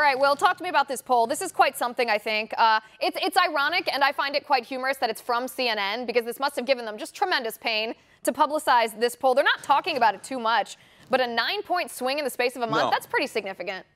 All right, Will, talk to me about this poll. This is quite something, I think. It's ironic, and I find it quite humorous that it's from CNN, because this must have given them just tremendous pain to publicize this poll. They're not talking about it too much, but a 9-point swing in the space of a month, that's pretty significant.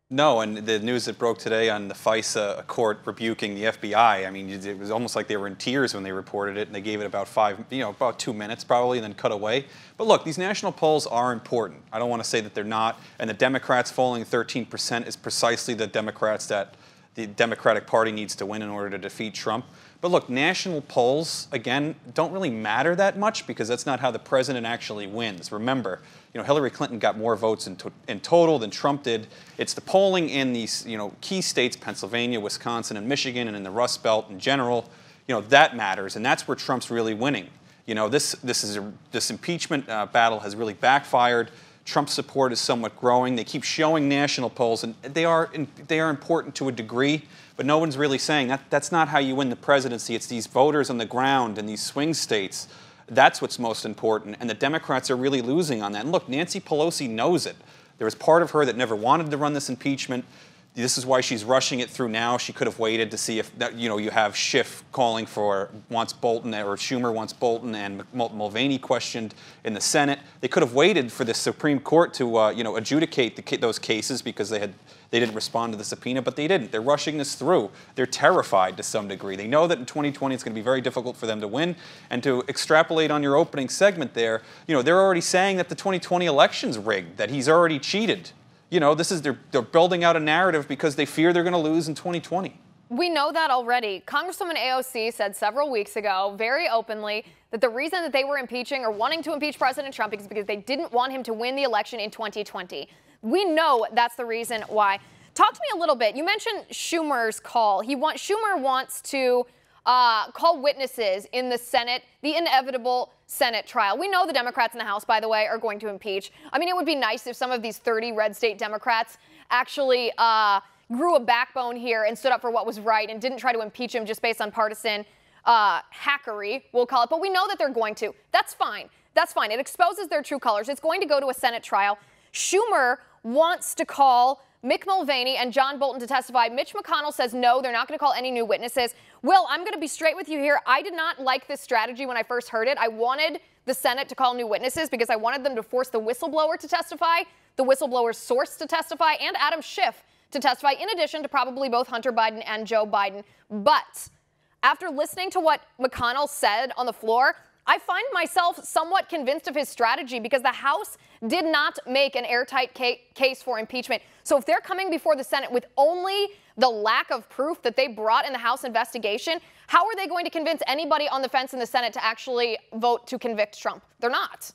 No, and the news that broke today on the FISA court rebuking the FBI, I mean, it was almost like they were in tears when they reported it, and they gave it about about 2 minutes probably, and then cut away. But look, these national polls are important. I don't want to say that they're not, and the Democrats falling 13% is precisely the Democrats that the Democratic Party needs to win in order to defeat Trump. But look, national polls, again, don't really matter that much because that's not how the president actually wins. Remember, Hillary Clinton got more votes in total than Trump did. It's the polling in these, key states, Pennsylvania, Wisconsin, and Michigan, and in the Rust Belt in general, that matters, and that's where Trump's really winning. This impeachment battle has really backfired. Trump's support is somewhat growing. They keep showing national polls, and they are important to a degree, but no one's really saying that's not how you win the presidency. It's these voters on the ground in these swing states. That's what's most important, and the Democrats are really losing on that. And look, Nancy Pelosi knows it. There was part of her that never wanted to run this impeachment. This is why she's rushing it through now. She could have waited to see if, you have Schiff calling for wants Bolton, or Schumer wants Bolton, and Mulvaney questioned in the Senate. They could have waited for the Supreme Court to, adjudicate those cases because they didn't respond to the subpoena, but they didn't. They're rushing this through. They're terrified to some degree. They know that in 2020 it's going to be very difficult for them to win. And to extrapolate on your opening segment there, they're already saying that the 2020 election's rigged, that he's already cheated. They're building out a narrative because they fear they're going to lose in 2020. We know that already. Congresswoman AOC said several weeks ago, very openly, that the reason that they were impeaching or wanting to impeach President Trump is because they didn't want him to win the election in 2020. We know that's the reason why. Talk to me a little bit. You mentioned Schumer's call. Schumer wants to call witnesses in the Senate, the inevitable Senate trial. We know the Democrats in the House, by the way, are going to impeach. I mean, it would be nice if some of these 30 red state Democrats actually grew a backbone here and stood up for what was right and didn't try to impeach him just based on partisan hackery, we'll call it. But we know that they're going to. That's fine. That's fine. It exposes their true colors. It's going to go to a Senate trial. Schumer wants to call Mick Mulvaney and John Bolton to testify. Mitch McConnell says no, they're not going to call any new witnesses. Will, I'm going to be straight with you here. I did not like this strategy when I first heard it. I wanted the Senate to call new witnesses because I wanted them to force the whistleblower to testify, the whistleblower's source to testify, and Adam Schiff to testify, in addition to probably both Hunter Biden and Joe Biden. But after listening to what McConnell said on the floor, I find myself somewhat convinced of his strategy because the House did not make an airtight case for impeachment. So if they're coming before the Senate with only the lack of proof that they brought in the House investigation, how are they going to convince anybody on the fence in the Senate to actually vote to convict Trump? They're not.